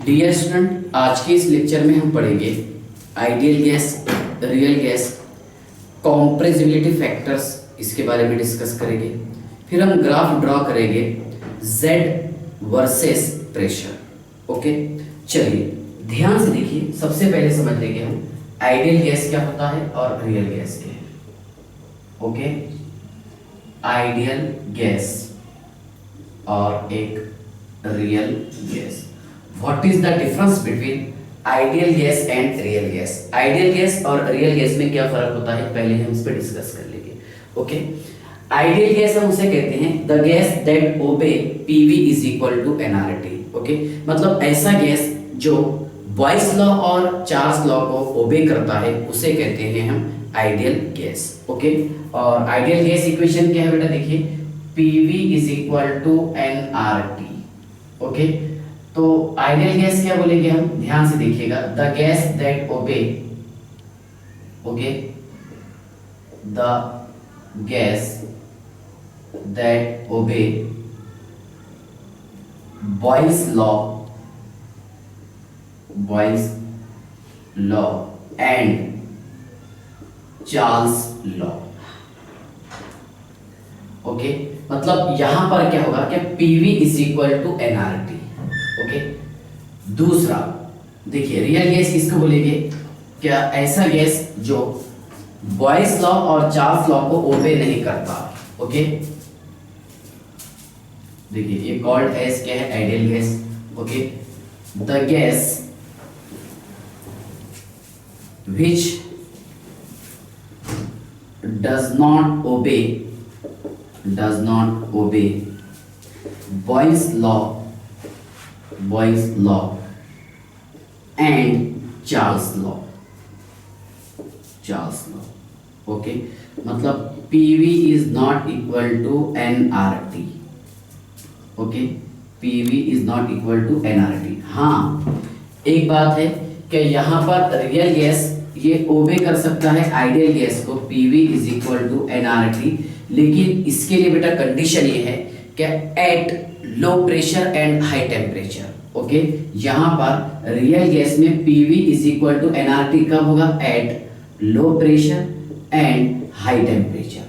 Dear student, आज के इस लेक्चर में हम पढ़ेंगे ideal gas, real gas, compressibility factors, इसके बारे में डिस्कस करेंगे। फिर हम ग्राफ ड्रॉ करेंगे Z वर्सेस प्रेशर। ओके, चलिए ध्यान से देखिए। सबसे पहले समझ लेंगे हम आइडियल गैस क्या होता है और रियल गैस क्या है। ओके, आइडियल गैस और एक real gas. What is the difference between ideal gas and real gas? Ideal gas और रियल गैस में क्या फर्क होता है, पहले हम इस पर डिस्कस कर लेंगे। ओके, आइडियल गैस हम उसे कहते हैं the gas that obey PV is equal to NRT. Okay, मतलब ऐसा गैस जो बॉयस लॉ और चार्ल्स लॉ को ओबे करता है उसे कहते हैं हम आइडियल गैस। ओके, और आइडियल गैस इक्वेशन क्या है बेटा, देखिए PV is equal to NRT. Okay, तो आइडियल गैस क्या बोलेंगे हम, ध्यान से देखिएगा। The gas that obey, okay, the gas that obey Boyle's law and Charles law. Okay, मतलब यहां पर क्या होगा कि PV is equal to NRT. Okay, दूसरा देखिए रियल गैस किसको बोलेंगे, क्या ऐसा गैस जो बॉयस लॉ और चार्ल्स लॉ को ओबे नहीं करता। ओके, देखिए ये कॉल्ड एज क्या है, ideal gas. Okay, the gas which does not obey Boyle's law and Charles law। Okay, मतलब PV is not equal to nRT। Okay, PV is not equal to nRT। हाँ, एक बात है कि यहाँ पर रियल गैस ये ओबे कर सकता है आइडियल गैस को, PV is equal to NRT, लेकिन इसके लिए बेटा कंडीशन ये है कि at low pressure and high temperature. Okay, यहाँ पर रियल गैस में PV is equal to NRT कब होगा, at low pressure and high temperature.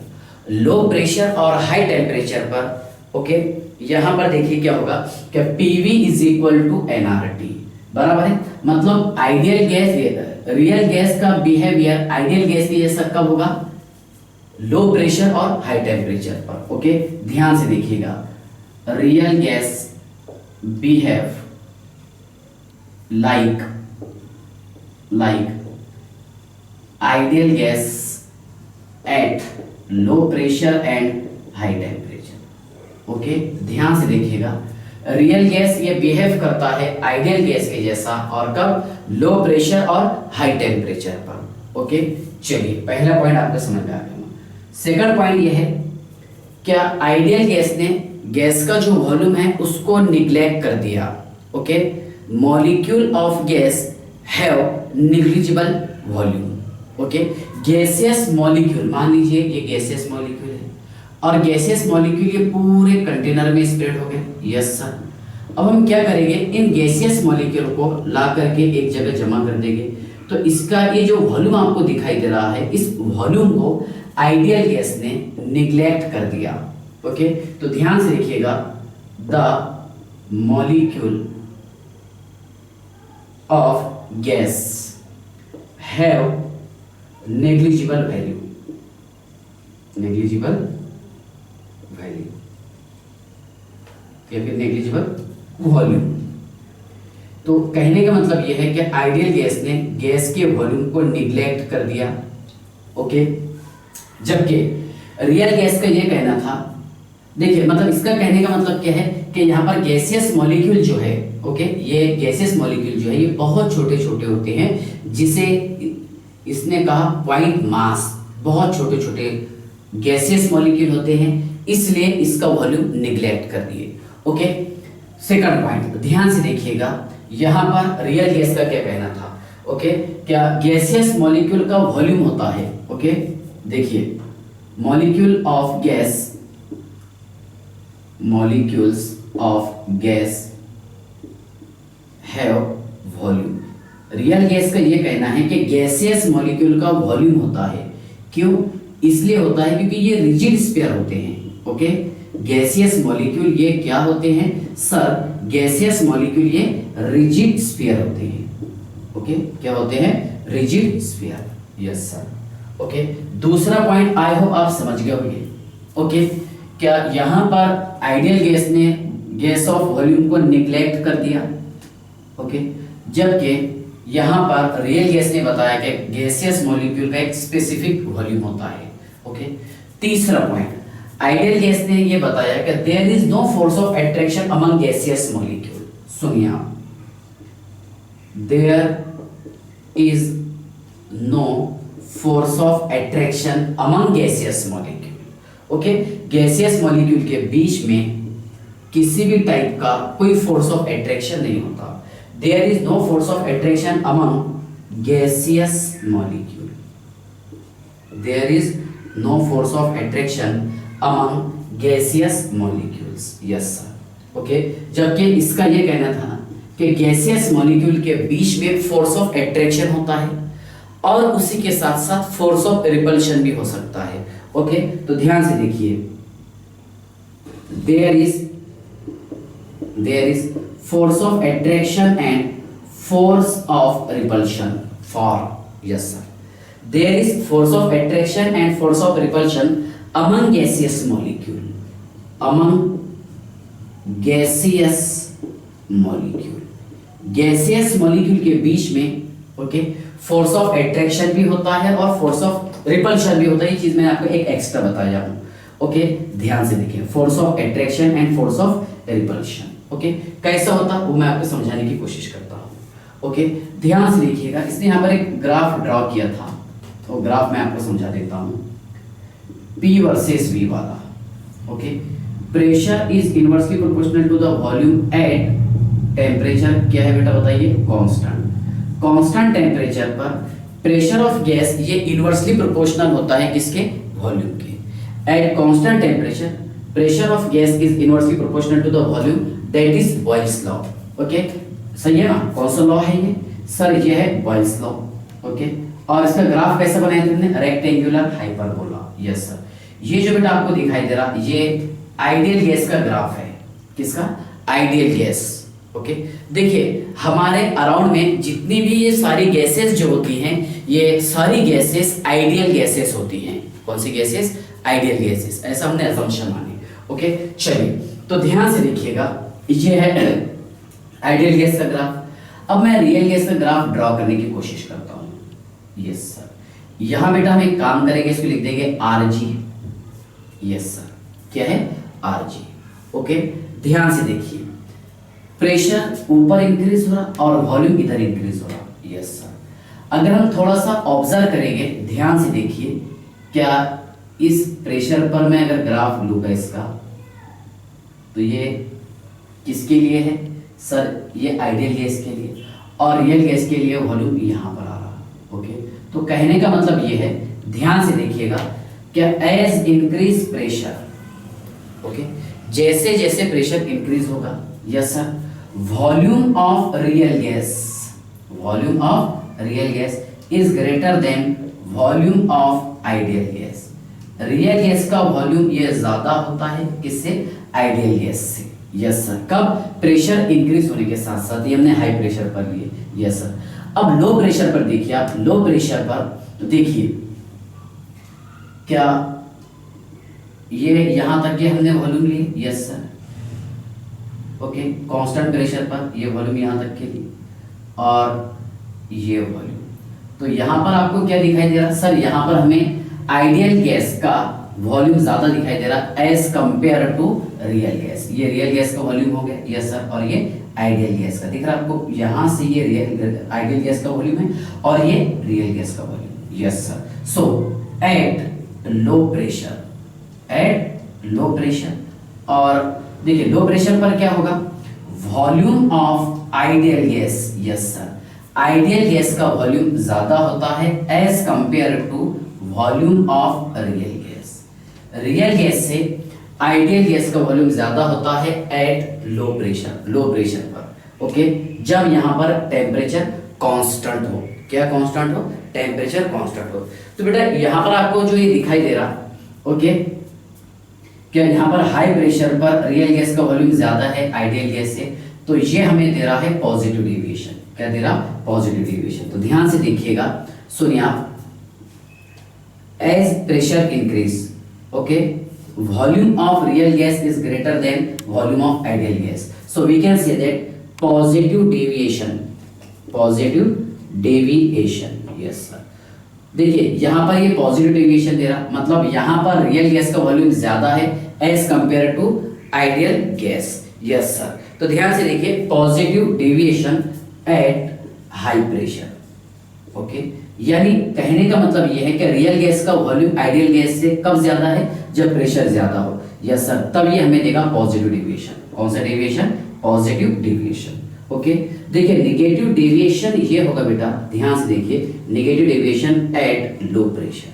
Low pressure और हाई टेम्परेचर पर ओके, यहाँ पर देखिए क्या होगा कि PV is equal to NRT, बराबर है। मतलब आइडियल गैस, रियल गैस का बिहेवियर आइडियल गैस के जैसा कब होगा, लो प्रेशर और हाई टेम्परेचर पर। ओके, ध्यान से देखिएगा, real gas behave like ideal gas at low pressure and high temperature. Okay, ध्यान से देखिएगा, रियल गैस ये बिहेव करता है आइडियल गैस के जैसा, और कब, लो प्रेशर और हाई टेम्परेचर पर। ओके, चलिए पहला पॉइंट आपको समझ में आ गया। सेकंड पॉइंट ये है, क्या आइडियल गैस ने गैस का जो वॉल्यूम है उसको निग्लेक्ट कर दिया। Okay, molecule of guys have negligible volume. Okay, gaseous molecule, मान लीजिए ये गैसियस मॉलिक्यूल है और गैसियस मॉलिक्यूल ये पूरे कंटेनर में स्प्रेड हो गए। यस सर, अब हम क्या करेंगे, इन गैसियस मॉलिक्यूल को ला करके एक जगह जमा कर देंगे, तो इसका ये जो वॉल्यूम आपको दिखाई दे रहा है, इस वॉल्यूम को आइडियल गैस ने निग्लेक्ट कर दिया। ओके, तो ध्यान से देखिएगा, the molecule of guys have negligible value या फिर नेग्लिजिबल वॉल्यूम। तो कहने का मतलब यह है कि आइडियल गैस ने गैस के वॉल्यूम को निग्लेक्ट कर दिया। ओके, जबकि रियल गैस का यह कहना था, देखिए मतलब इसका कहने का मतलब क्या है कि यहाँ पर गैसियस मॉलिक्यूल जो है, ओके, ये गैसियस मॉलिक्यूल जो है ये बहुत छोटे छोटे होते हैं, जिसे इसने कहा पॉइंट मास, बहुत छोटे छोटे गैसियस मॉलिक्यूल होते हैं, इसलिए इसका वॉल्यूम निग्लेक्ट कर दिए। ओके, सेकंड पॉइंट ध्यान से देखिएगा, यहां पर रियल गैस का क्या कहना था। ओके, क्या गैसियस मॉलिक्यूल का वॉल्यूम होता है। ओके, देखिए molecule of gas molecules of gas have volume. Real gas का ये कहना है कि गैसियस मॉलिक्यूल का वॉल्यूम होता है। क्यों? इसलिए होता है क्योंकि ये रिजिड स्फीयर होते हैं। ओके, गैसियस मॉलिक्यूल ये क्या होते हैं सर? गैसियस मॉलिक्यूल ये रिजिड स्फीयर होते हैं। ओके, क्या होते हैं? Rigid sphere. Yes sir. Okay, दूसरा पॉइंट आई होप आप समझ गए होंगे। ओके, क्या यहां पर आइडियल गैस ने गैस ऑफ वॉल्यूम को निग्लेक्ट कर दिया? ओके, जबकि यहां पर रियल गैस ने बताया कि गैसियस मॉलिक्यूल का एक स्पेसिफिक वॉल्यूम होता है। ओके, तीसरा पॉइंट, आइडियल गैस ने ये बताया कि there is no force of attraction among gaseous molecule. सुनिए आप, there is no force of attraction among gaseous molecule. Okay, gaseous molecule के बीच में किसी भी टाइप का कोई फोर्स ऑफ अट्रैक्शन नहीं होता। There is no force of attraction among gaseous molecule. There is no force of attraction among gaseous molecules. Yes sir. Okay, जबकि इसका ये कहना था कि गैसियस मॉलिक्यूल के बीच में फोर्स ऑफ अट्रैक्शन होता है और उसी के साथ साथ फोर्स ऑफ रिपल्शन भी हो सकता है। ओके, तो ध्यान से देखिए, there is force of attraction and force of repulsion for. Yes sir, there is force of attraction and force of repulsion among gaseous molecule. Among gaseous molecule, gaseous molecule के बीच में ओके फोर्स ऑफ अट्रैक्शन भी होता है और force of repulsion भी होता है। ये चीज मैंने आपको एक एक्स्ट्रा बताया हूं। ओके, ध्यान से देखिए, force of attraction and force of repulsion. Okay, कैसा होता वो मैं आपको समझाने की कोशिश करता हूं। ओके, ध्यान से देखिएगा, इसने यहां पर एक ग्राफ ड्रॉ किया था, तो ग्राफ मैं आपको समझा देता हूं। P वर्सेस V वाला। Okay, pressure is inversely proportional to the volume at temperature क्या है बेटा बताइए? कांस्टेंट। कांस्टेंट टेम्परेचर पर प्रेशर ऑफ गैस ये इनवर्सली प्रोपोर्शनल होता है किसके? वॉल्यूम के। At constant temperature pressure of gas is inversely proportional to the volume, that is Boyle's law. Okay, सही है ना? कौन सा लॉ है ये सर? ये है बॉयल्स लॉ। ओके, और इसका ग्राफ कैसा बनाया तुमने? Rectangular hyperbola. यस सर, ये जो बेटा आपको दिखाई दे रहा ये आइडियल गैस का ग्राफ है। किसका? Ideal gas. ओके, देखिए हमारे अराउंड में जितनी भी ये सारी गैसेस जो होती हैं ये सारी गैसेस आइडियल गैसेस होती हैं। कौन सी गैसेस? Ideal gases. ऐसा हमने असम्पशन मानी। ओके, चलिए तो ध्यान से देखिएगा, ये है आइडियल गैस का ग्राफ। अब मैं रियल गैस का ग्राफ ड्रॉ करने की कोशिश करता हूँ। यस सर, यहां बेटा हम एक काम करेंगे, इसको लिख देंगे RG। यस सर, क्या है? RG। ओके, ध्यान से देखिए, प्रेशर ऊपर इंक्रीज हो रहा और वॉल्यूम इधर इंक्रीज हो रहा। यस सर, अगर हम थोड़ा सा ऑब्जर्व करेंगे, ध्यान से देखिए, क्या इस प्रेशर पर मैं अगर ग्राफ लूंगा इसका, तो ये किसके लिए है सर? ये आइडियल गैस के लिए, और रियल गैस के लिए वॉल्यूम यहां पर आ रहा। ओके, तो कहने का मतलब ये है, ध्यान से देखिएगा, क्या एज इंक्रीज प्रेशर, ओके, जैसे जैसे प्रेशर इंक्रीज होगा, yes sir, volume of real gas is greater than volume of ideal gas. Real gas का वॉल्यूम ये ज्यादा होता है किससे? आइडियल गैस से। यस सर, कब? प्रेशर इंक्रीज होने के साथ साथ। ये हमने हाई प्रेशर पर लिए। यस सर, अब लो प्रेशर पर देखिए आप, लो प्रेशर पर तो देखिए क्या ये यहां तक के हमने वॉल्यूम लिए। Yes sir, okay, constant pressure पर ये वॉल्यूम यहां तक के लिए और ये वॉल्यूम, तो यहां पर आपको क्या दिखाई दे रहा सर? यहां पर हमें आइडियल गैस का वॉल्यूम ज्यादा दिखाई दे रहा as compare to real gas. ये रियल गैस का वॉल्यूम हो गया। यस सर, और ये आइडियल गैस का दिख रहा है आपको, यहां से ये रियल आइडियल गैस का वॉल्यूम है और ये रियल गैस का volume. Yes sir, so at low pressure, और देखिए लो प्रेशर पर क्या होगा? Volume of ideal gas, yes sir, ideal gas का वॉल्यूम ज्यादा होता है as compare to volume of real gas. Real gas से आइडियल गैस का वॉल्यूम ज्यादा होता है एट लो प्रेशर पर। ओके, जब यहाँ पर टेम्परेचर कांस्टेंट हो। क्या कांस्टेंट हो? टेम्परेचर कांस्टेंट हो। तो बेटा यहाँ पर आपको जो ये दिखाई दे रहा, ओके, क्या यहाँ पर हाई प्रेशर पर रियल गैस का वॉल्यूम ज्यादा है आइडियल गैस से, तो ये हमें दे रहा है पॉजिटिव डेविएशन। क्या दे रहा? Positive deviation. तो ध्यान से देखिएगा, सुनिए आप, as pressure increase, okay, volume of real gas is greater than volume of ideal gas, so we can say that positive deviation yes sir। देखिए यहाँ पर ये पॉजिटिव डेविएशन दे रहा, मतलब यहाँ पर रियल गैस का वॉल्यूम ज्यादा है as compare to ideal gas. Yes sir. तो ध्यान से देखिए, positive deviation at high pressure, okay, यानी कहने का मतलब यह है कि रियल गैस का वॉल्यूम आइडियल गैस से कब ज्यादा है? जब प्रेशर ज्यादा हो। यस सर, तब ये हमें देगा पॉजिटिव डेविएशन। कौन सा डेविएशन? Positive deviation. ओके, देखिए नेगेटिव डेविएशन ये होगा बेटा, ध्यान से देखिए, negative deviation at low pressure.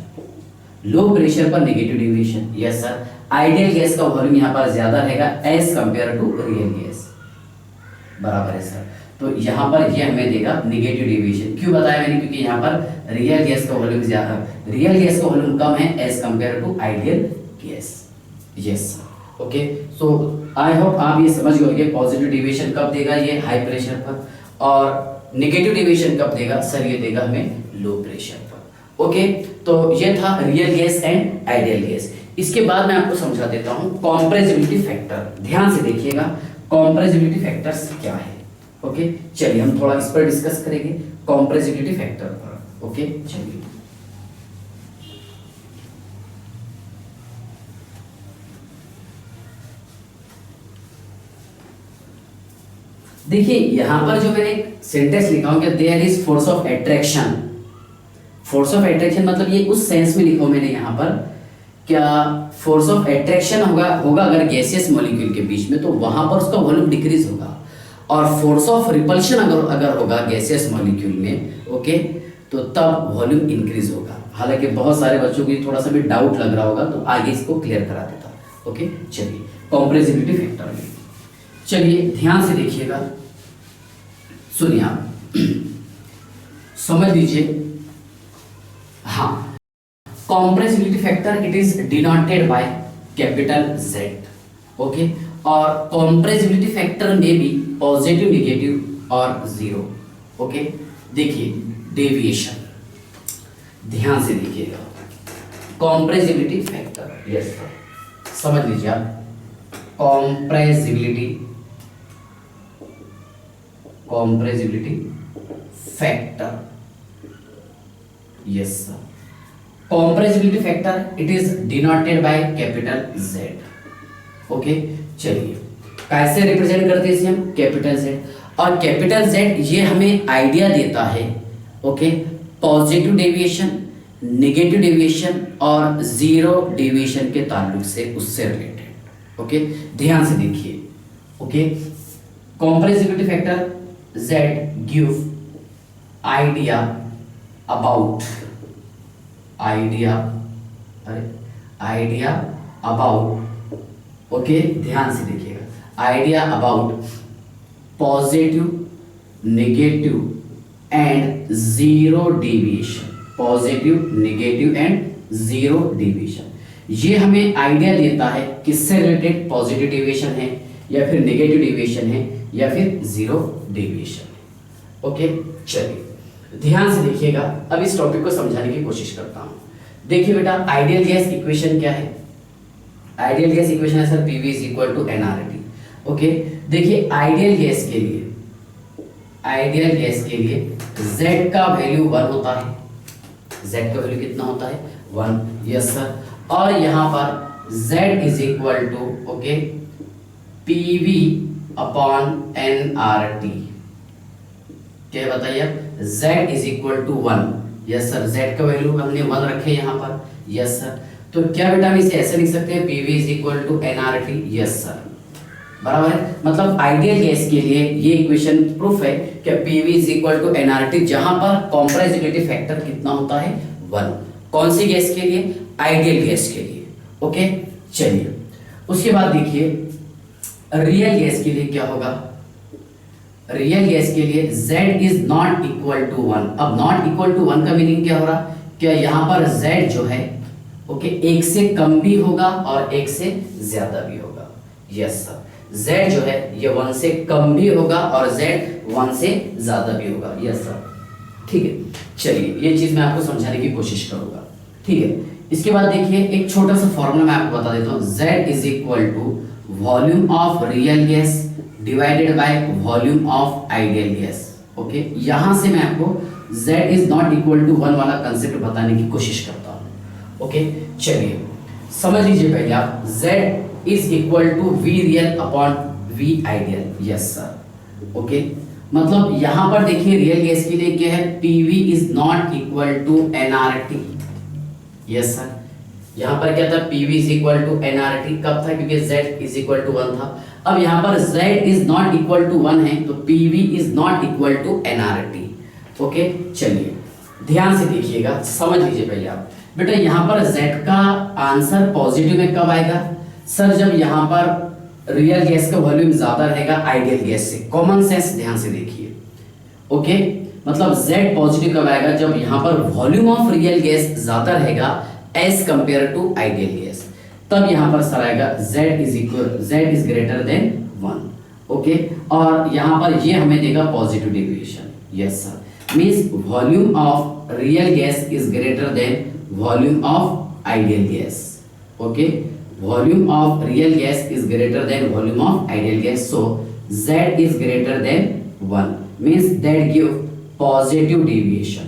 Low pressure पर negative deviation. Yes sir, ideal gas का वॉल्यूम यहाँ पर ज्यादा रहेगा as compare to real gas. बराबर है सर। तो यहाँ पर ये हमें देगा नेगेटिव डेविएशन। क्यों बताया मैंने? क्योंकि यहाँ पर रियल गैस का वॉल्यूम ज्यादा, रियल गैस का वॉल्यूम कम है as compare to ideal gas. Yes sir. Okay, so I hope आप ये समझ गए होंगे पॉजिटिव डेविएशन कब देगा ये हाई प्रेशर पर, और नेगेटिव डेविएशन कब देगा सर? ये देगा हमें लो प्रेशर पर। ओके, तो ये था real gas and ideal gas. इसके बाद मैं आपको समझा देता हूँ कॉम्प्रेसिबिलिटी फैक्टर। ध्यान से देखिएगा, कॉम्प्रेसिबिलिटी फैक्टर्स क्या है। ओके, चलिए हम थोड़ा इस पर डिस्कस करेंगे, कॉम्प्रेसिबिलिटी फैक्टर पर। ओके, चलिए देखिए यहां पर जो मैंने सेंटेंस लिखा हूं कि there is force of attraction. Force of attraction मतलब ये उस सेंस में लिखा हूं मैंने यहां पर, क्या फोर्स ऑफ अट्रैक्शन होगा अगर गैसियस मॉलिक्यूल के बीच में, तो वहां पर उसका वॉल्यूम डिक्रीज होगा। और फोर्स ऑफ रिपल्शन अगर होगा गैसियस मॉलिक्यूल में, ओके, तो तब वॉल्यूम इंक्रीज होगा। हालांकि बहुत सारे बच्चों को थोड़ा सा भी डाउट लग रहा होगा, तो आगे इसको क्लियर करा देता हूं। ओके, चलिए कॉम्प्रेसिबिलिटी फैक्टर में चलिए ध्यान से देखिएगा, सुनिए आप समझ लीजिए। हाँ, compressibility factor it is denoted by capital Z। Okay, और कॉम्प्रेसिबिलिटी फैक्टर में भी पॉजिटिव, नेगेटिव और जीरो। ओके, देखिए डेविएशन, ध्यान से देखिएगा, कॉम्प्रेसिबिलिटी फैक्टर। यस सर, समझ लीजिए आप, compressibility factor. Yes sir, compressibility factor it is denoted by capital Z। Okay, चलिए कैसे रिप्रेजेंट करते हैं इसे हम? Capital Z। और कैपिटल Z ये हमें आइडिया देता है, okay, positive deviation, negative deviation और जीरो डेविएशन के ताल्लुक से, उससे रिलेटेड। ओके, ध्यान से देखिए। Okay, compressibility factor Z give idea about okay, ध्यान से देखिएगा, idea about positive, negative and zero deviation. Positive, negative and zero deviation, ये हमें आइडिया देता है किससे रिलेटेड? पॉजिटिव डेविएशन है या फिर नेगेटिव डेविएशन है या फिर जीरो डेविएशन है। ओके, चलिए ध्यान से देखिएगा, अब इस टॉपिक को समझाने की कोशिश करता हूं। देखिए बेटा, आइडियल गैस इक्वेशन क्या है? आइडियल गैस इक्वेशन है sir PV is equal to nRT। Okay, देखिए आइडियल गैस के लिए Z का वैल्यू 1 होता है। Z का वैल्यू कितना होता है? 1। Yes sir. और यहां पर Z is equal to, okay, PV upon nRT। क्या बताइए आप? Z is equal to 1। Yes sir, Z का वैल्यू हमने 1 रखे यहाँ पर। यस सर, तो क्या बेटा हम इसे ऐसे लिख सकते हैं PV is equal to nRT? Yes sir, बराबर है। मतलब आइडियल गैस के लिए ये इक्वेशन प्रूफ है कि PV is equal to nRT, जहां पर कॉम्प्रेसिबिलिटी फैक्टर कितना होता है? 1। कौन सी गैस के लिए? आइडियल गैस के लिए। ओके, चलिए उसके बाद देखिए रियल गैस के लिए क्या होगा? रियल गैस के लिए z is not equal to 1। अब नॉट इक्वल टू 1 का मीनिंग क्या हो रहा, क्या यहाँ पर z जो है ओके एक से कम भी होगा और एक से ज्यादा भी होगा। यस सर, z जो है ये 1 से कम भी होगा और z 1 से ज्यादा भी होगा। यस सर, ठीक है। चलिए ये चीज मैं आपको समझाने की कोशिश करूंगा, ठीक है। इसके बाद देखिए एक छोटा सा फॉर्मूला मैं आपको बता देता हूँ, z is equal to volume of real gas divided by volume of ideal gas. Okay, यहां से मैं आपको z is not equal to 1 वाला कंसेप्ट बताने की कोशिश करता हूं। ओके, चलिए समझ लीजिए पहले आप, z is equal to v real upon v ideal. Yes sir, okay, मतलब यहां पर देखिए रियल गैस के लिए क्या है, pv is not equal to nRT। Yes sir, यहां पर क्या था, pv is equal to nRT कब था, क्योंकि z इज इक्वल टू 1 था। अब यहां पर z is not equal to 1 है तो pv is not equal to nRT। Okay, चलिए ध्यान से देखिएगा, समझ लीजिए पहले आप बेटा, यहां पर z का आंसर पॉजिटिव में कब आएगा सर, जब यहां पर रियल गैस का वॉल्यूम ज्यादा रहेगा आइडियल गैस से। कॉमन सेंस ध्यान से देखिए। ओके, मतलब z पॉजिटिव कब आएगा, जब यहां पर वॉल्यूम ऑफ रियल गैस ज्यादा रहेगा as compare to ideal gas, तब यहां पर सर आएगा z is greater than 1। Okay, और यहां पर ये हमें देगा positive deviation. Yes sir, means volume of real gas is greater than volume of ideal gas. Okay, volume of real gas is greater than volume of ideal gas, so z is greater than 1 means that give positive deviation.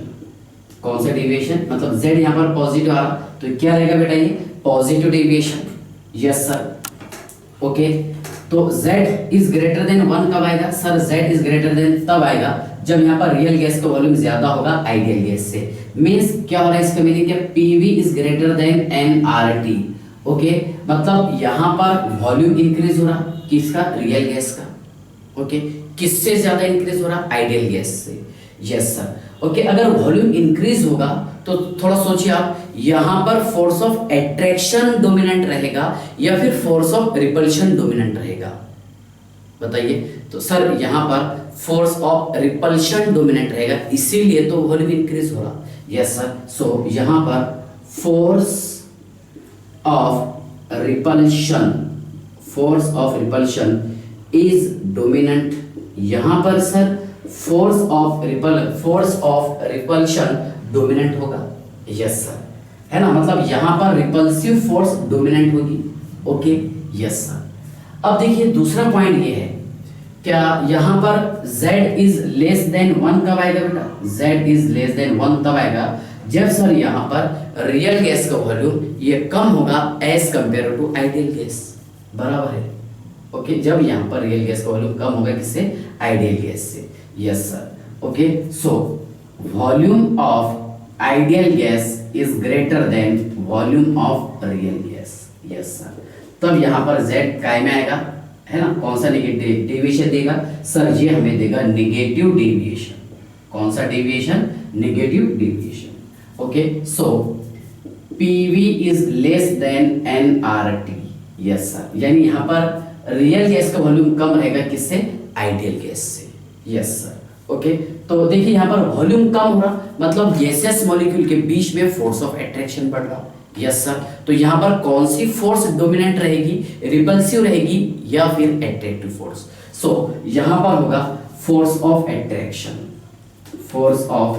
कौन सा deviation, मतलब z यहां पर positive आ रहा तो क्या रहेगा बेटा, ये positive deviation. Yes sir, okay, तो z इज ग्रेटर देन 1 कब आएगा sir, z is greater then तब आएगा जब यहाँ पर रियल गैस का वॉल्यूम ज्यादा होगा आइडियल गैस से। मींस क्या हो रहा है, इसका मीनिंग क्या, pv is greater then nRT। Okay, मतलब यहाँ पर वॉल्यूम इंक्रीज हो रहा किसका, रियल गैस का। ओके, किससे ज्यादा इंक्रीज हो रहा, आइडियल गैस से। यस सर, ओके, अगर वॉल्यूम इंक्रीज होगा तो थोड़ा सोचिए आप, यहाँ पर फोर्स ऑफ अट्रैक्शन डोमिनेंट रहेगा या फिर फोर्स ऑफ रिपल्शन डोमिनेंट रहेगा, बताइए। तो सर यहाँ पर फोर्स ऑफ रिपल्शन डोमिनेंट रहेगा, इसीलिए तो वॉल्यूम इंक्रीज हो रहा। यस सर, सो यहाँ पर force of repulsion is dominant. यहाँ पर sir force of repulsion dominant होगा। यस सर, है ना, मतलब यहाँ पर रिपल्सिव फोर्स डोमिनेंट होगी। Okay, yes sir. अब देखिए दूसरा पॉइंट ये है, क्या यहाँ पर z इज लेस देन 1 कब आएगा बेटा, z इज लेस देन 1 तब आएगा जब सर यहाँ पर रियल गैस का वॉल्यूम ये कम होगा as compare to ideal gas, बराबर है। ओके, जब यहाँ पर रियल गैस का वॉल्यूम कम होगा किससे, आइडियल गैस से। Yes sir, okay, so volume of ideal gas is greater than volume of real gas. Yes sir, तब यहाँ पर z काय में आएगा, है ना, कौन सा नेगेटिव डेविएशन देगा सर, ये हमें देगा नेगेटिव डेविएशन। कौन सा deviation, negative deviation. Okay, so pv is less then nRT। Yes sir, यानी यहाँ पर रियल गैस का वॉल्यूम कम रहेगा किससे, आइडियल गैस से। यस सर, ओके, तो देखिए यहाँ पर वॉल्यूम कम हो रहा मतलब गैसियस मॉलिक्यूल के बीच में फोर्स ऑफ अट्रैक्शन बढ़ रहा। यस सर, तो यहाँ पर कौन सी फोर्स डोमिनेंट रहेगी, रिपल्सिव रहेगी या फिर अट्रैक्टिव फोर्स। सो यहाँ पर होगा force of attraction. Force of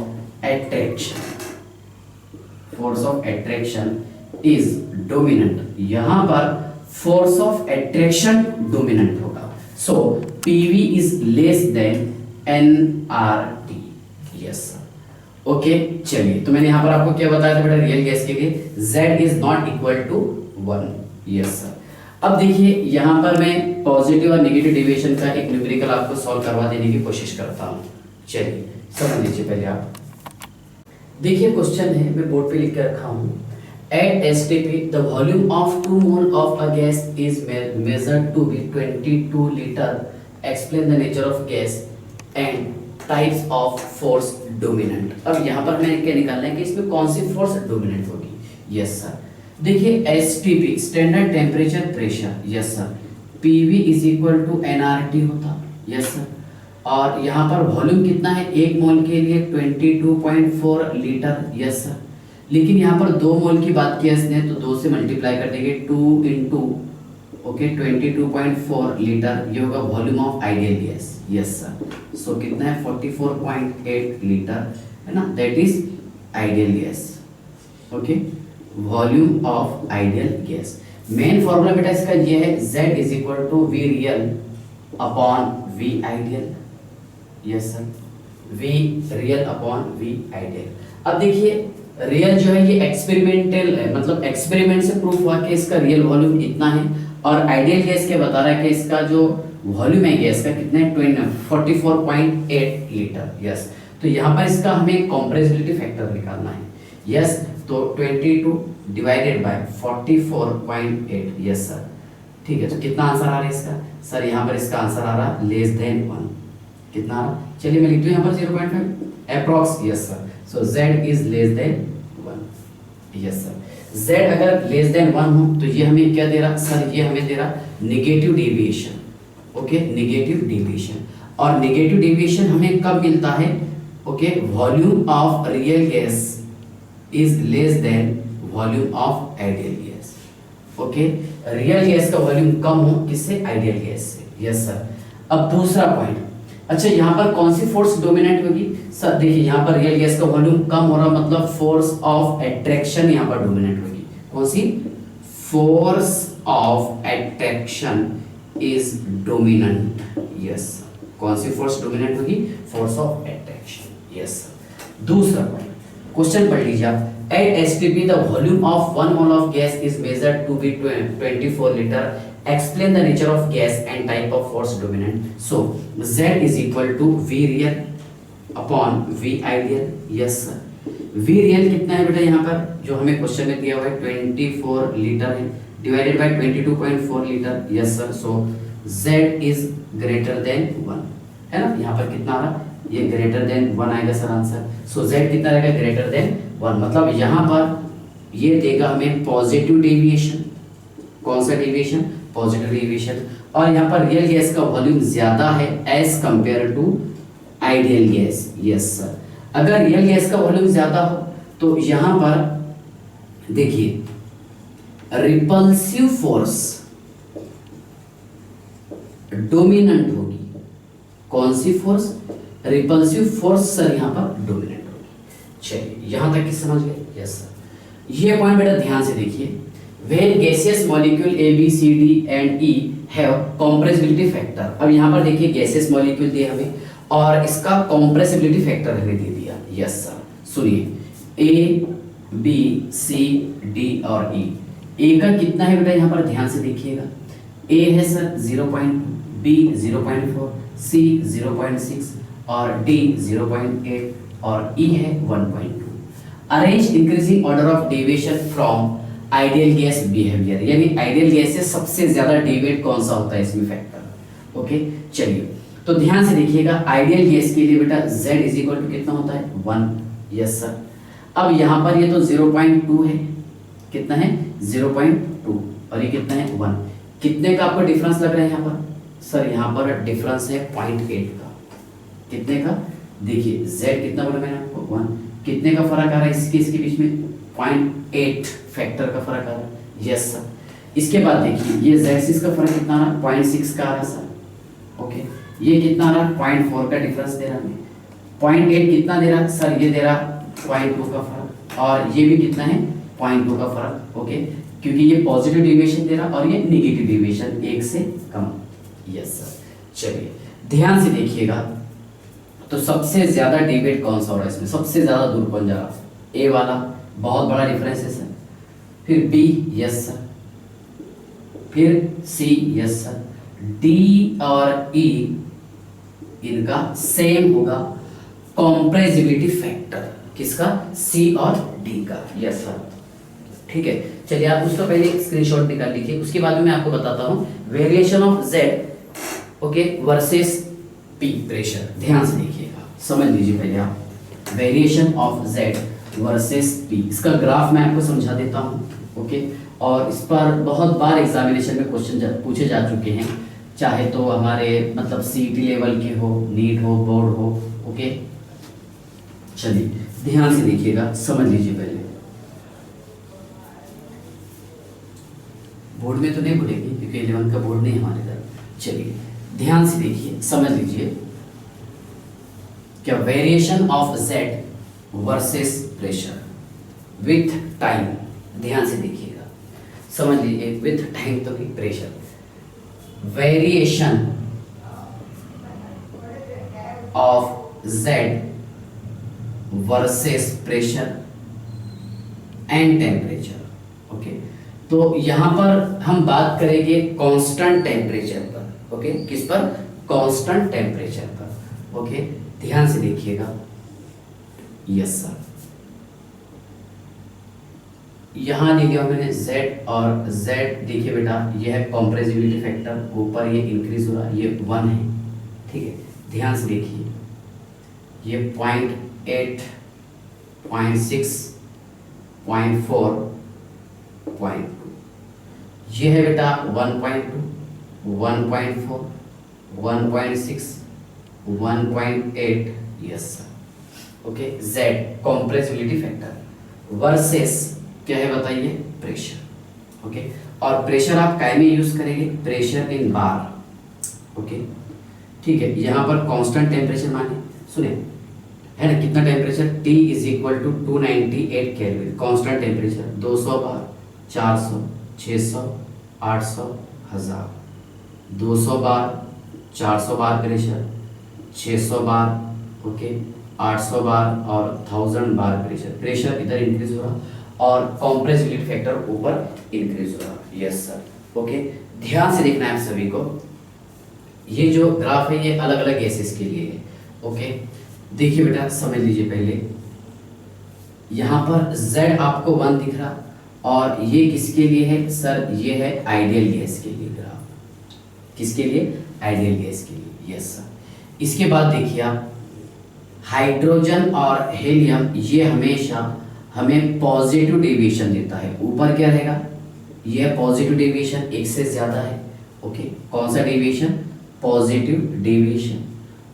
attraction is dominant, यहाँ पर फोर्स ऑफ अट्रैक्शन डोमिनेंट होगा। सो pv is less then nRT। Yes sir, okay, चलिए, तो मैंने यहाँ पर आपको क्या बताया था बेटा, रियल गैस के लिए z is not equal to 1। Yes sir, अब देखिए यहाँ पर मैं पॉजिटिव और नेगेटिव डेविएशन का एक न्यूमेरिकल आपको सॉल्व करवा देने की कोशिश करता हूँ। चलिए समझ लीजिए पहले आप, देखिए क्वेश्चन है, मैं बोर्ड पे लिख के रखा हूँ। At STP, the volume of 2 mole of a gas is measured to be 22 liter. Explain the nature of gas and types of force dominant. अब यहाँ पर मैंने क्या निकालना है कि इसमें कौन सी फोर्स डोमिनेंट होगी। यस सर, देखिए STP standard temperature pressure. Yes sir, PV is equal to nRT होता। यस सर, और यहाँ पर वॉल्यूम कितना है, एक मोल के लिए 22.4 लीटर, यस सर। लेकिन यहाँ पर 2 मोल की बात किया इसने, तो 2 से मल्टीप्लाई कर देंगे, 2 इंटू ओके 22.4 लीटर, ये होगा volume of ideal gas, yes sir. So कितना है 44.8 लीटर, है ना, that is ideal gas, okay, volume of ideal gas. Main formula बेटा इसका ये है, Z is equal to V real upon V ideal, yes sir, V real upon V ideal. अब देखिए रियल जो है ये एक्सपेरिमेंटल है, मतलब एक्सपेरिमेंट से प्रूफ हुआ कि इसका रियल वॉल्यूम इतना है, और आइडियल गैस के बता रहा है कि इसका जो वॉल्यूम है गैस का कितना है 44.8 लीटर, यस। तो यहाँ पर इसका हमें कंप्रेसिबिलिटी फैक्टर निकालना है, यस। तो 22 डिवाइडेड बाय 44.8, यस सर, ठीक है। तो कितना आंसर आ रहा है इसका सर, यहाँ पर इसका आंसर आ रहा लेस देन 1, कितना आ रहा, चलिए मैं लिख दूं यहाँ पर 0.5 approx, yes sir. So Z is less then 1, yes sir. Z अगर लेस देन 1 हो तो ये हमें क्या दे रहा सर, ये हमें दे रहा negative deviation, okay, negative deviation. और नेगेटिव डेविएशन हमें कब मिलता है, okay, volume of real gas is less then volume of ideal gas, okay. Real gas का वॉल्यूम कम हो किससे, आइडियल गैस से, यस सर। अब दूसरा पॉइंट, अच्छा यहाँ पर कौन सी फोर्स डोमिनेट होगी सर, देखिए यहाँ पर रियल गैस का वॉल्यूम कम हो रहा, मतलब फोर्स ऑफ अट्रैक्शन यहाँ पर डोमिनेट होगी, कौन सी, force of attraction is dominant, yes. कौन सी फोर्स डोमिनेट होगी, force of attraction, yes sir. दूसरा पॉइंट, क्वेश्चन पढ़ लीजिए आप, at STP the volume of 1 mole of gas is measured to be 24 liter. Explain the nature of gas and type of force dominant. So Z is equal to V real upon V ideal, yes sir. V real कितना है बेटा यहाँ पर, जो हमें question में दिया हुआ है 24 लीटर है, divided by 22.4 litre, yes sir. So Z is greater than 1, है ना, यहाँ पर कितना आ रहा, ये ग्रेटर देन 1 आएगा सर आंसर। सो Z कितना रहेगा, ग्रेटर देन 1, मतलब यहाँ पर ये देगा हमें पॉजिटिव डेविएशन, कौन सा डेविएशन, पॉजिटिव डेविएशन। और यहाँ पर रियल गैस का वॉल्यूम ज्यादा है as compare to ideal gas, yes sir. अगर रियल गैस का वॉल्यूम ज्यादा हो तो यहाँ पर देखिए रिपल्सिव फोर्स डोमिनेंट होगी, कौन सी फोर्स, रिपल्सिव फोर्स सर यहाँ पर डोमिनेंट होगी। चलिए यहां तक की समझ गए, यस सर। ये पॉइंट बेटा ध्यान से देखिए, when gaseous molecule A B C D and E have compressibility factor. अब यहाँ पर देखिए गैसियस मॉलिक्यूल दिया हमें और इसका कंप्रेसिबिलिटी फैक्टर हमें दे दिया, यस सर। सुनिए A B C D और E, A का कितना है बेटा, यहाँ पर ध्यान से देखिएगा, A है सर 0.2, B 0.4, C 0.6 और D 0.8 और E है 1.2। Arrange increasing order of deviation from ideal gas behaviour, यानी आइडियल गैस से सबसे ज्यादा डेविएट कौन सा होता है इसमें फैक्टर, ओके। चलिए तो ध्यान से देखिएगा, आइडियल गैस के लिए बेटा Z इज इक्वल टू कितना होता है 1, यस सर। अब यहाँ पर ये तो 0.2 है, कितना है 0.2 और ये कितना है 1, कितने का आपको डिफरेंस लग रहा है यहाँ पर सर, यहाँ पर डिफरेंस है 0.8 का, कितने का, देखिए Z कितना बोला मैंने आपको 1, कितने का फर्क आ रहा है इसके बीच में, 0.8 फैक्टर का फर्क आ रहा है, यस सर। इसके बाद देखिए ये Z का फर्क कितना आ रहा है, 0.6 का आ रहा है सर, ओके। ये कितना आ रहा है 0.4 का डिफरेंस दे रहा है, 0.8 कितना दे रहा है सर, ये दे रहा 0.2 का फर्क, और ये भी कितना है 0.2 का फर्क, ओके, क्योंकि ये पॉजिटिव डेविएशन दे रहा और ये नेगेटिव डेविएशन 1 से कम, यस सर। चलिए ध्यान से देखिएगा, तो सबसे ज्यादा डेविएट कौन सा हो रहा है इसमें, सबसे ज्यादा दूर कौन जा रहा, ए वाला, बहुत बड़ा डिफरेंस है सर, फिर बी, यस सर, फिर सी, यस सर, डी और ई इनका सेम होगा कंप्रेसिबिलिटी फैक्टर, किसका, सी और डी का, यस सर, ठीक है। चलिए आप उसका पहले स्क्रीनशॉट निकाल लीजिए, उसके बाद में मैं आपको बताता हूँ variation of Z, okay, versus P pressure. ध्यान से देखिएगा, समझ लीजिए पहले आप, variation of Z versus P, इसका ग्राफ मैं आपको समझा देता हूँ, ओके। और इस पर बहुत बार एग्जामिनेशन में क्वेश्चन पूछे जा चुके हैं, चाहे तो हमारे मतलब सीईटी लेवल के हो, नीट हो, बोर्ड हो। ओके, चलिए ध्यान से देखिएगा, समझ लीजिए। पहले बोर्ड में तो नहीं बोलेगी क्योंकि 11 का बोर्ड नहीं हमारे इधर। चलिए ध्यान से देखिए, समझ लीजिए क्या variation of Z versus pressure with time. ध्यान से देखिएगा, समझ लीजिए, विथ टाइम तो नहीं, pressure. Variation of Z versus pressure and temperature. Okay, तो यहां पर हम बात करेंगे कांस्टेंट टेम्परेचर पर। ओके, किस पर? कांस्टेंट टेम्परेचर पर। ओके, ध्यान से देखिएगा। यस सर, यहां लिख दिया मैंने Z और Z। देखिए बेटा, यह है कॉम्प्रेसिबिलिटी फैक्टर, ऊपर ये इंक्रीज हो रहा है, ये 1 है। ठीक है, ध्यान से देखिए, ये 0.8, 0.6, 0.4, 0.2, ये है बेटा 1.2, 1.4, 1.6, 1.8। Yes sir. Okay, Z compressibility factor versus क्या है बताइए? प्रेशर। ओके, और प्रेशर आप काय में यूज करेंगे? Pressure in bar. ओके, ठीक है, यहां पर कांस्टेंट टेम्परेचर माने, सुने, है ना, कितना temperature? T is equal to 298 kelvin. Constant temperature 200 bar, 400, 600, 800, 1000, 200 bar, 400 bar pressure, 600 bar, okay, 800 bar और 1000 बार प्रेशर। प्रेशर इधर इंक्रीज हो रहा और कॉम्प्रेसिबिलिटी फैक्टर ऊपर इंक्रीज हो रहा। Yes sir. ओके, ध्यान से देखना है आप सभी को। ये जो ग्राफ है ये अलग अलग गैसेस के लिए है। ओके, देखिए बेटा, समझ लीजिए। पहले यहाँ पर Z आपको 1 दिख रहा और ये किसके लिए है सर? ये है आइडियल गैस के लिए ग्राफ। किसके लिए? आइडियल गैस के लिए। Yes sir. इसके बाद देखिए आप, हाइड्रोजन और हेलियम ये हमेशा हमें पॉजिटिव डेविएशन देता है। ऊपर क्या रहेगा? यह पॉजिटिव डेविएशन, एक से ज्यादा है। ओके, कौन सा डेविएशन? Positive deviation.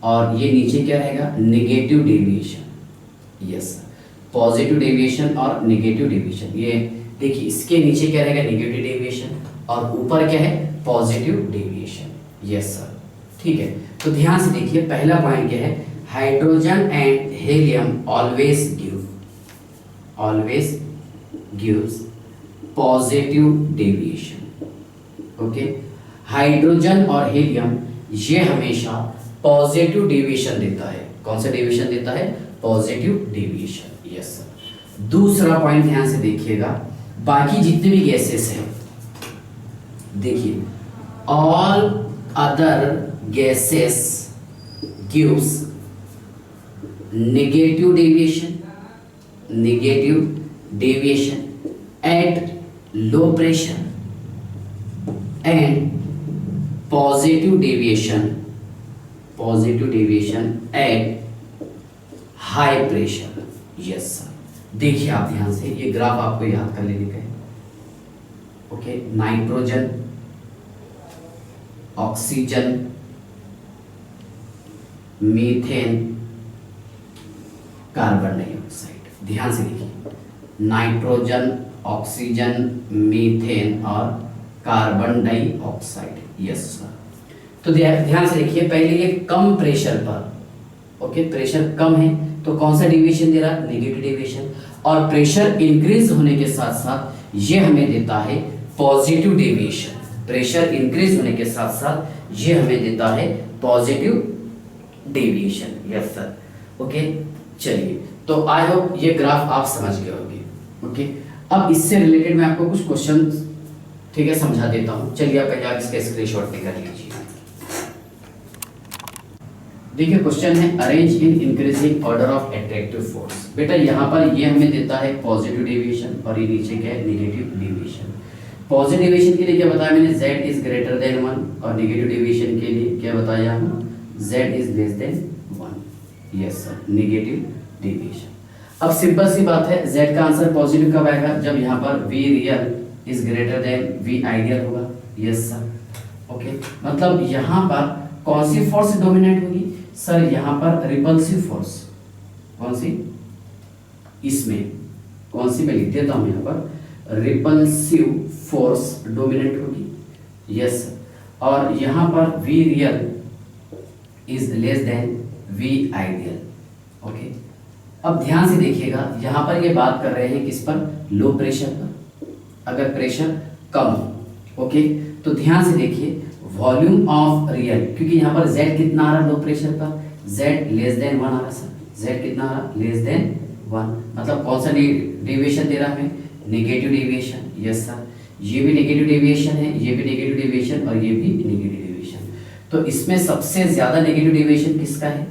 और ये नीचे क्या रहेगा? Negative deviation. Yes sir, positive deviation और नेगेटिव डेविएशन। ये देखिए, इसके नीचे क्या रहेगा? नेगेटिव डेविएशन, और ऊपर क्या है? Positive deviation. यस सर, ठीक है। तो ध्यान से देखिए, पहला पॉइंट क्या है? Hydrogen and helium always gives positive deviation। Okay, hydrogen और हीलियम ये हमेशा पॉजिटिव डेविएशन देता है। कौन सा डेविएशन देता है? Positive deviation. Yes sir. दूसरा पॉइंट ध्यान से देखिएगा, बाकी जितने भी गैसेस हैं, देखिए, all other gases gives negative deviation at low pressure and positive deviation at high pressure। Yes sir. देखिए आप ध्यान से, ये ग्राफ आपको याद कर लेने का है। Okay, nitrogen, oxygen, methane, carbon dioxide. ध्यान से देखिए, नाइट्रोजन, ऑक्सीजन, मीथेन और कार्बन डाइऑक्साइड। Yes sir. तो ध्यान से देखिए, पहले ये कम प्रेशर पर, ओके, प्रेशर कम है तो कौन सा डेविएशन दे रहा? Negative deviation. और प्रेशर इंक्रीज होने के साथ साथ ये हमें देता है पॉजिटिव डेविएशन। प्रेशर इंक्रीज होने के साथ साथ ये हमें देता है positive deviation. Yes sir. Okay, चलिए, तो आई होप ये ग्राफ आप समझ गए होंगे। ओके, अब इससे रिलेटेड मैं आपको कुछ क्वेश्चन, ठीक है, समझा देता हूं। चलिए आप पहले इसका स्क्रीनशॉट निकाल लीजिए। देखिए, क्वेश्चन है, arrange in increasing order of attractive force. बेटा यहाँ पर ये हमें देता है पॉजिटिव डेविएशन और ये नीचे क्या है? Negative deviation. पॉजिटिव डेविएशन के लिए क्या बताया मैंने? Z is greater than 1। और नेगेटिव डेविएशन के लिए क्या बताया हम? Z is less then 1। Yes sir, negative deviation. अब सिंपल सी बात है, Z का आंसर पॉजिटिव कब आएगा? जब यहाँ पर V real is greater than V ideal होगा। Yes sir. ओके, मतलब यहाँ पर कौन सी फोर्स डोमिनेट होगी सर? यहाँ पर रिपल्सिव फोर्स। कौन सी? इसमें कौन सी मैं लिख देता हूं यहाँ पर, रिपल्सिव फोर्स डोमिनेट होगी। यस, और यहाँ पर V real is less than V ideal. Okay, अब ध्यान से देखिएगा, यहाँ पर ये बात कर रहे हैं किस पर? लो प्रेशर पर। अगर प्रेशर कम हो, ओके, तो ध्यान से देखिए, वॉल्यूम ऑफ रियल, क्योंकि यहाँ पर z कितना आ रहा लो प्रेशर पर? z लेस देन 1 आ रहा सर। z कितना आ रहा? लेस देन 1, मतलब कौन सा डेविएशन दे रहा है? Negative deviation. यस सर, ये भी नेगेटिव डेविएशन है, ये भी नेगेटिव डेविएशन और ये भी नेगेटिव डेविएशन। तो इसमें सबसे ज्यादा नेगेटिव डेविएशन किसका है?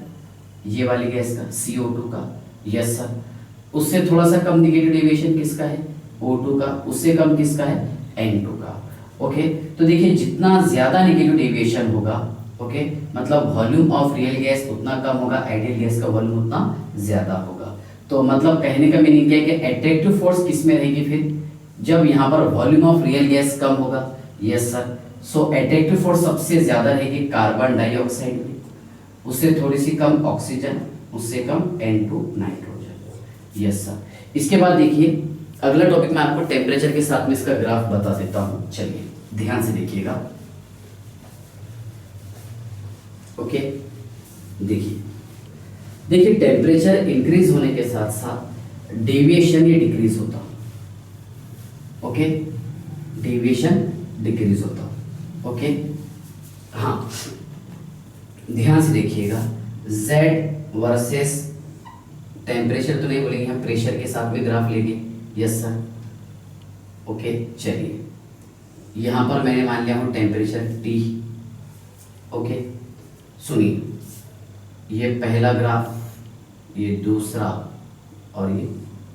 ये वाली गैस का, CO2 का। यस सर, उससे थोड़ा सा कम नेगेटिव डेविएशन किसका है? O2 का। उससे कम किसका है? N2 का। ओके, तो देखिए जितना ज्यादा नेगेटिव डेविएशन होगा, ओके, मतलब वॉल्यूम ऑफ रियल गैस उतना कम होगा, आइडियल गैस का वॉल्यूम उतना ज्यादा होगा। तो मतलब कहने का मीनिंग क्या है कि अट्रैक्टिव फोर्स किस में रहेगी फिर? जब यहाँ पर वॉल्यूम ऑफ रियल गैस कम होगा। यस सर, सो अट्रैक्टिव फोर्स सबसे ज्यादा रहेगी कार्बन डाइऑक्साइड में, उससे थोड़ी सी कम ऑक्सीजन, उससे कम N2 नाइट्रोजन। यस सर, इसके बाद देखिए अगला टॉपिक मैं आपको टेम्परेचर के साथ में इसका ग्राफ बता देता हूं। चलिए ध्यान से देखिएगा। ओके, देखिए टेम्परेचर इंक्रीज होने के साथ साथ डेविएशन ये डिक्रीज होता। ओके, डेविएशन डिक्रीज होता। ओके, हाँ, ध्यान से देखिएगा, z वर्सेस टेम्परेचर तो नहीं बोलेंगे हम, प्रेशर के साथ में ग्राफ लेंगे। यस सर, ओके, चलिए यहां पर मैंने मान लिया हूं टेम्परेचर T। ओके, सुनिए, ये पहला ग्राफ, ये दूसरा और ये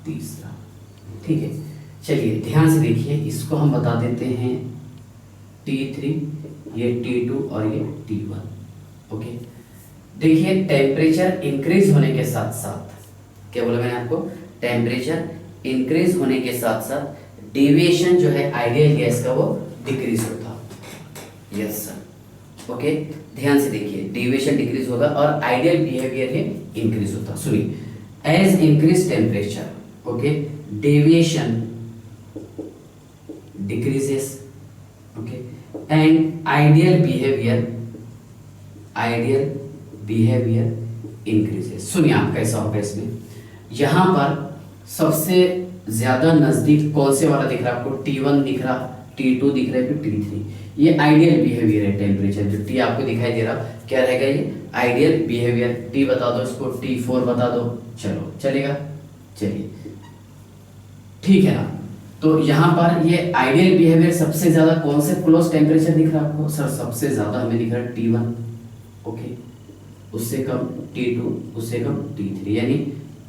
तीसरा। ठीक है, चलिए ध्यान से देखिए, इसको हम बता देते हैं T3, ये T2 और ये T1। ओके, देखिए टेम्परेचर इंक्रीज होने के साथ साथ, क्या बोला मैंने आपको? टेम्परेचर इंक्रीज होने के साथ साथ डेविएशन जो है आइडियल गैस का वो डिक्रीज होता। यस सर, ओके, ध्यान से देखिए, डेविएशन डिक्रीज होगा और आइडियल बिहेवियर है इंक्रीज होता। सुनिए, as increase temperature, okay, deviation decreases, okay, and ideal behaviour increases. सुनिए आप कैसा होगा इसमें, यहां पर सबसे ज्यादा नजदीक कौन से वाला दिख रहा है आपको? T1 दिख रहा, T2 दिख रहा है, फिर T3। ये आइडियल बिहेवियर है टेम्परेचर, जो T आपको दिखाई दे रहा क्या रहेगा? ये आइडियल बिहेवियर। T बता दो इसको, T4 बता दो, चलो चलेगा। चलिए ठीक है ना, तो यहाँ पर ये आइडियल बिहेवियर सबसे ज्यादा कौन से क्लोज टेम्परेचर दिख रहा है आपको? सर सबसे ज्यादा हमें दिख रहा है T1, ओके, उससे कम T2, उससे कम T3, यानी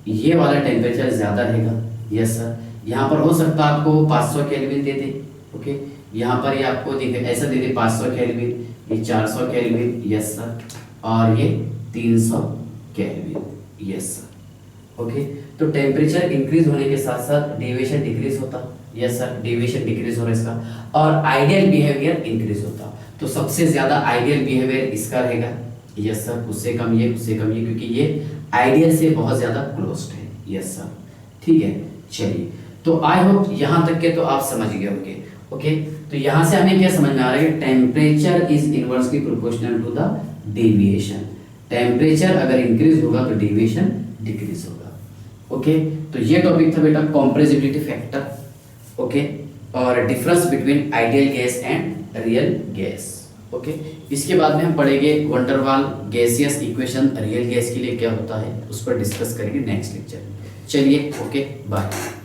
ये वाला टेम्परेचर ज्यादा रहेगा। यस सर, यहाँ पर हो सकता है आपको 500 केल्विन दे दे। ओके, यहाँ पर ये आपको ऐसा दे दे 500 केल्विन, ये 400 केल्विन। यस सर, और ये 300 केल्विन। यस सर, ओके, तो टेम्परेचर इंक्रीज होने के साथ साथ डेविएशन डिक्रीज होता। यस सर, डेविएशन डिक्रीज हो रहा है इसका, और आइडियल बिहेवियर इंक्रीज होता। तो सबसे ज्यादा आइडियल बिहेवियर इसका रहेगा। यस सर, उससे कम ये, उससे कम ये, क्योंकि ये आइडियल से बहुत ज्यादा क्लोज्ड है। यस सर, ठीक है, चलिए, तो आई होप यहां तक के तो आप समझ गए होंगे। ओके, तो यहां से हमें क्या समझ में आ रहा है? Temperature is inversely proportional to the deviation. Temperature अगर इंक्रीज होगा तो डेविएशन डिक्रीज होगा। ओके, तो ये टॉपिक था बेटा कंप्रेसिबिलिटी फैक्टर। ओके, और difference between ideal gas and real gas. Okay, इसके बाद में हम पढ़ेंगे वंडर वाल गैसियस इक्वेशन रियल गैस के लिए क्या होता है, उस पर डिस्कस करेंगे नेक्स्ट लेक्चर। चलिए, ओके, बाय।